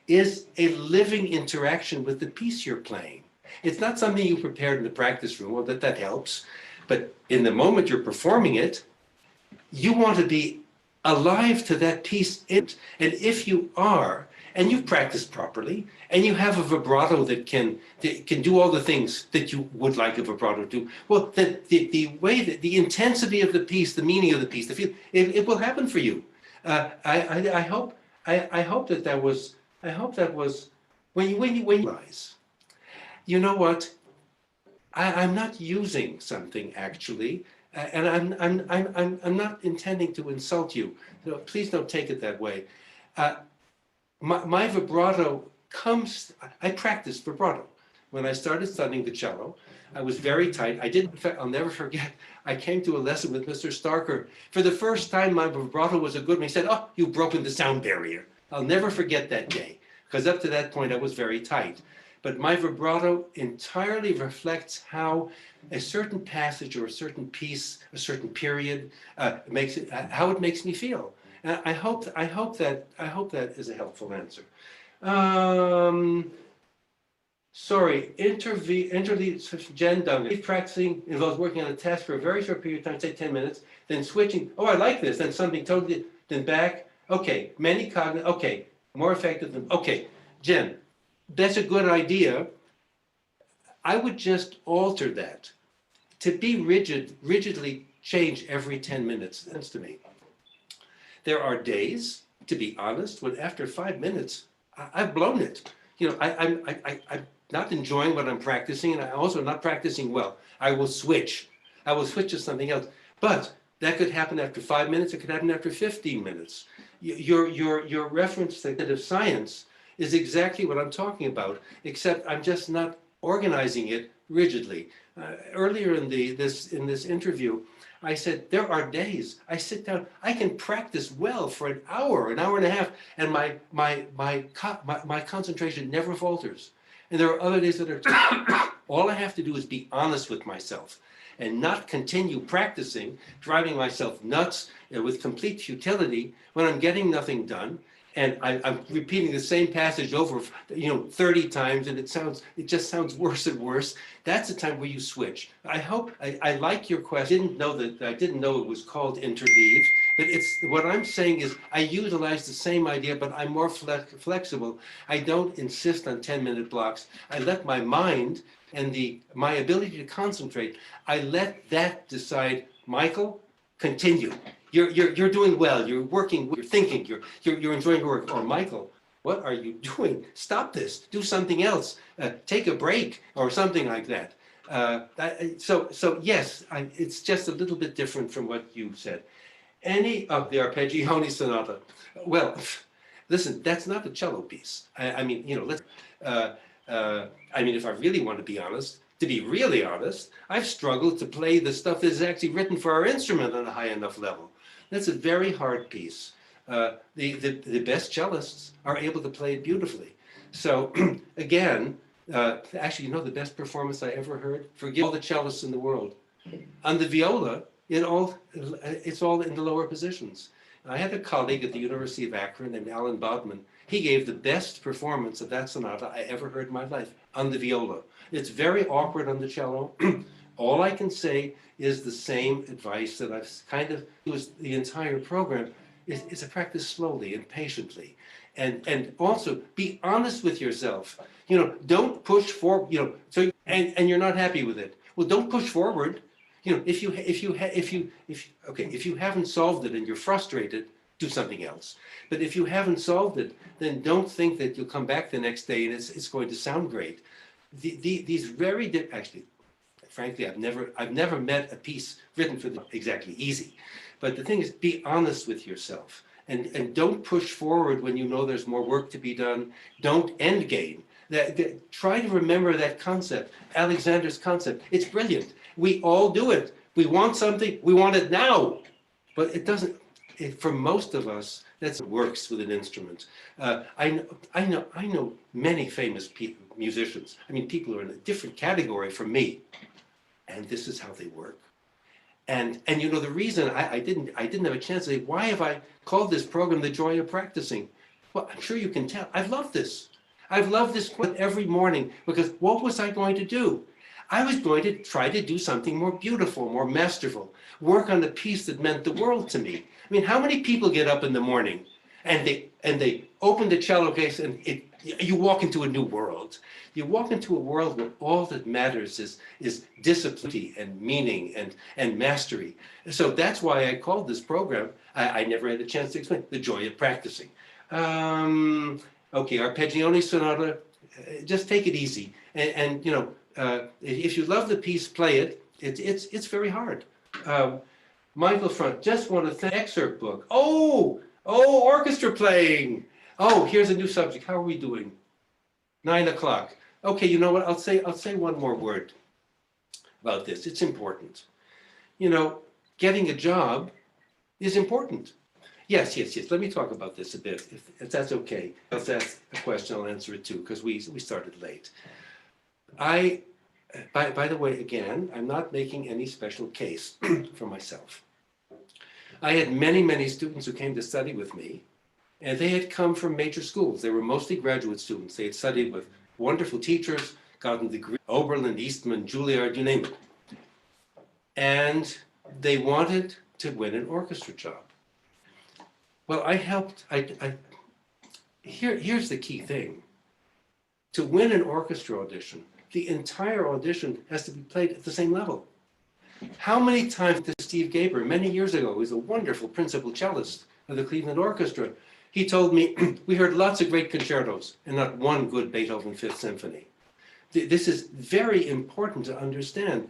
is a living interaction with the piece you're playing. It's not something you prepared in the practice room, well, that helps, but in the moment you're performing it, you want to be alive to that piece. And if you are, and you've practiced properly, and you have a vibrato that can do all the things that you would like a vibrato to do, well, then the way that the intensity of the piece, the meaning of the piece, the feel, it will happen for you. I hope that was when you realize, you know what, I'm not using something actually, and I'm not intending to insult you. So please don't take it that way. My vibrato comes, I practiced vibrato. When I started studying the cello, I was very tight. In fact, I'll never forget, I came to a lesson with Mr. Starker. For the first time, my vibrato was a good one. He said, "Oh, you've broken the sound barrier." I'll never forget that day, because up to that point, I was very tight. But my vibrato entirely reflects how a certain passage or a certain piece, a certain period, how it makes me feel. I hope that is a helpful answer. Sorry, interlead Jen Dungan. Practicing involves working on a task for a very short period of time, say 10 minutes, then switching. Oh, I like this. Then something totally, then back. Okay, okay, more effective than, okay, Jen, that's a good idea. I would just alter that. To be rigidly change every 10 minutes, that's to me. There are days, to be honest, when after 5 minutes, I've blown it. You know, I'm not enjoying what I'm practicing, and I'm also not practicing well. I will switch. I will switch to something else. But that could happen after 5 minutes. It could happen after 15 minutes. Your reference to cognitive science is exactly what I'm talking about, except I'm just not organizing it rigidly. Earlier in this interview, I said, there are days I sit down, I can practice well for an hour and a half, and my concentration never falters. And there are other days that are all I have to do is be honest with myself and not continue practicing, driving myself nuts with complete futility when I'm getting nothing done. And I'm repeating the same passage over, 30 times, and it just sounds worse and worse. That's the time where you switch. I like your question. I didn't know it was called interleave, but what I'm saying is I utilize the same idea, but I'm more flexible. I don't insist on 10-minute blocks. I let my mind and my ability to concentrate, I let that decide, Michael, continue. You're doing well. You're working. You're thinking. You're enjoying your work. Or Michael, what are you doing? Stop this. Do something else. Take a break or something like that. So yes, it's just a little bit different from what you said. Any of the Arpeggione Sonata. Well, listen, that's not a cello piece. I mean, if I really want to be honest. To be really honest, I've struggled to play the stuff that is actually written for our instrument on a high enough level. That's a very hard piece. The best cellists are able to play it beautifully. So again, actually, the best performance I ever heard, forgive all the cellists in the world. On the viola, it's all in the lower positions. I had a colleague at the University of Akron named Alan Bodman. He gave the best performance of that sonata I ever heard in my life on the viola. It's very awkward on the cello. All I can say is the same advice that I've kind of used the entire program is to practice slowly and patiently. And also be honest with yourself. Don't push forward, and you're not happy with it. Well, don't push forward. If you haven't solved it and you're frustrated, do something else. But if you haven't solved it, then don't think that you'll come back the next day and it's going to sound great. Actually, frankly, I've never met a piece written for exactly easy. But the thing is, be honest with yourself and don't push forward when you know there's more work to be done. Don't end game. Try to remember that concept, Alexander's concept. It's brilliant. We all do it. We want something, we want it now. But it doesn't, for most of us, that's what works with an instrument. I know many famous musicians. People who are in a different category from me. And this is how they work. And the reason I didn't have a chance to say, why have I called this program The Joy of Practicing? Well, I'm sure you can tell. I've loved this. I've loved this every morning because what was I going to do? I was going to try to do something more beautiful, more masterful, work on a piece that meant the world to me. How many people get up in the morning and they open the cello case and you walk into a new world. You walk into a world where all that matters is discipline and meaning and mastery. So that's why I called this program, I never had a chance to explain, The Joy of Practicing. Okay, Arpeggione Sonata, just take it easy. And if you love the piece, play it. It's very hard. Michael Front, just want to thank excerpt book. Oh, orchestra playing. Oh, here's a new subject. How are we doing? 9 o'clock. Okay, you know what? I'll say one more word about this. It's important. Getting a job is important. Yes. Let me talk about this a bit, if that's okay. If that's a question, I'll answer it too, because we started late. By the way, again, I'm not making any special case for myself. I had many students who came to study with me, and they had come from major schools. They were mostly graduate students. They had studied with wonderful teachers, gotten a degree, Oberlin, Eastman, Juilliard, you name it. And they wanted to win an orchestra job. Well, I helped. Here's the key thing. To win an orchestra audition, the entire audition has to be played at the same level. How many times did Steve Gaber, many years ago, who was a wonderful principal cellist of the Cleveland Orchestra, he told me, we heard lots of great concertos and not one good Beethoven Fifth Symphony. This is very important to understand.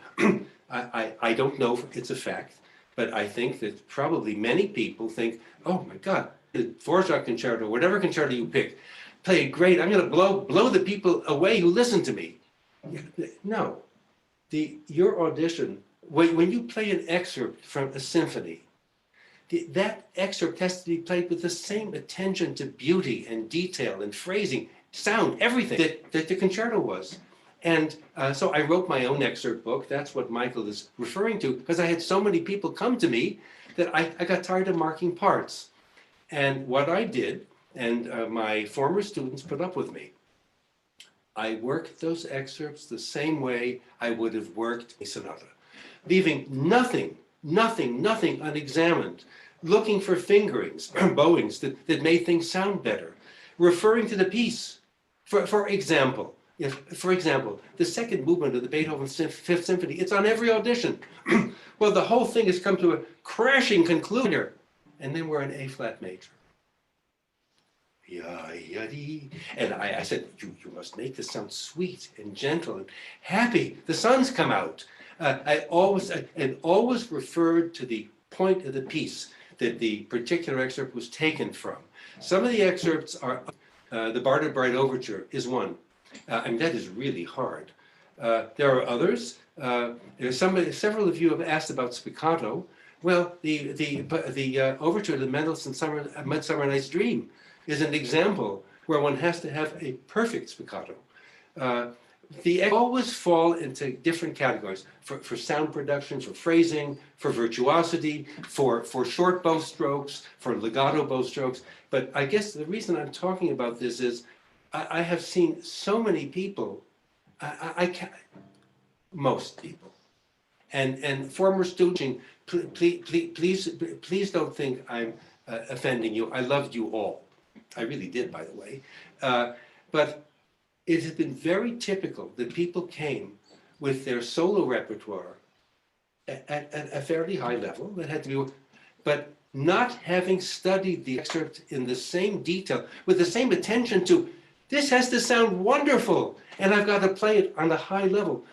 I don't know if it's a fact, but I think that probably many people think, oh my God, the Dvorak concerto, whatever concerto you pick, play it great. I'm going to blow the people away who listen to me. No, your audition, when you play an excerpt from a symphony, that excerpt has to be played with the same attention to beauty and detail and phrasing sound, everything that the concerto was. And so I wrote my own excerpt book. That's what Michael is referring to, because I had so many people come to me that I got tired of marking parts. And what I did, and my former students put up with me, I worked those excerpts the same way I would have worked a sonata, leaving nothing unexamined, looking for fingerings or bowings that made things sound better, referring to the piece. For example, the second movement of the Beethoven Fifth Symphony, it's on every audition. Well, the whole thing has come to a crashing conclusion, and then we're in A flat major. And I said, you must make this sound sweet and gentle and happy. The sun's come out. I always referred to the point of the piece that the particular excerpt was taken from. Some of the excerpts are, the Bardet Bride Overture is one. I mean, that is really hard. There are others. Several of you have asked about spiccato. Well, the overture to Mendelssohn's Midsummer Night's Dream is an example where one has to have a perfect spiccato. They always fall into different categories for sound production, for phrasing, for virtuosity, for short bow strokes, for legato bow strokes. But I guess the reason I'm talking about this is I have seen so many people, most people, and former students, please don't think I'm offending you. I loved you all. I really did, by the way. But it has been very typical that people came with their solo repertoire at a fairly high level that had to be, but not having studied the excerpt in the same detail, with the same attention to, this has to sound wonderful, and I've got to play it on a high level.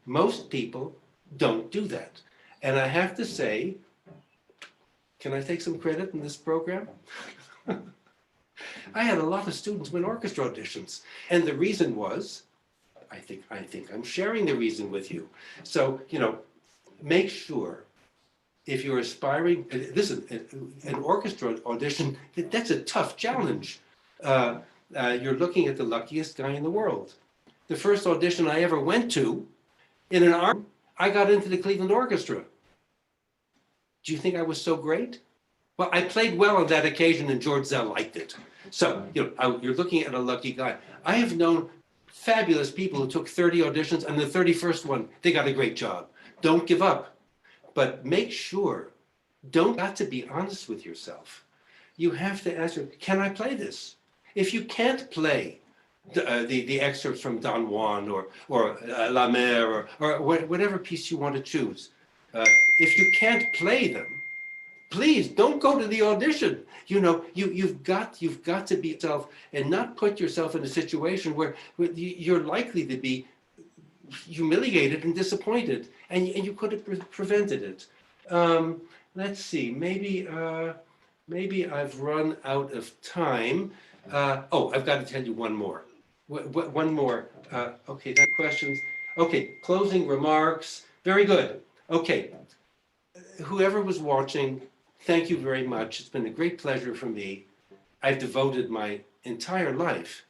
Most people don't do that. And I have to say, can I take some credit in this program? I had a lot of students win orchestra auditions, and the reason was, I think I'm sharing the reason with you. So, make sure if you're aspiring, listen, an orchestra audition, that's a tough challenge. You're looking at the luckiest guy in the world. The first audition I ever went to, in an art, I got into the Cleveland Orchestra. Do you think I was so great? Well, I played well on that occasion, and George Szell liked it. So, you're looking at a lucky guy. I have known fabulous people who took 30 auditions, and the 31st one, they got a great job. Don't give up. But make sure, got to be honest with yourself. You have to ask, can I play this? If you can't play the excerpts from Don Juan or La Mer or whatever piece you want to choose, if you can't play them, please don't go to the audition. You've got to be yourself and not put yourself in a situation where you're likely to be humiliated and disappointed, and you could have prevented it. Let's see, maybe I've run out of time. I've got to tell you one more. One more. Okay, that questions. Okay, closing remarks. Very good. Okay, whoever was watching, thank you very much. It's been a great pleasure for me. I've devoted my entire life,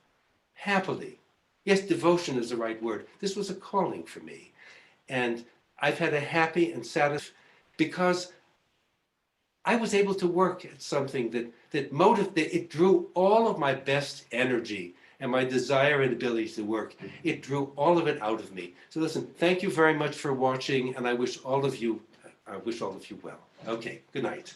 happily. Yes, devotion is the right word. This was a calling for me. And I've had a happy and satisfied, because I was able to work at something that motivated, it drew all of my best energy and my desire and ability to work. It drew all of it out of me. So listen, thank you very much for watching, and I wish all of you well. Okay, good night.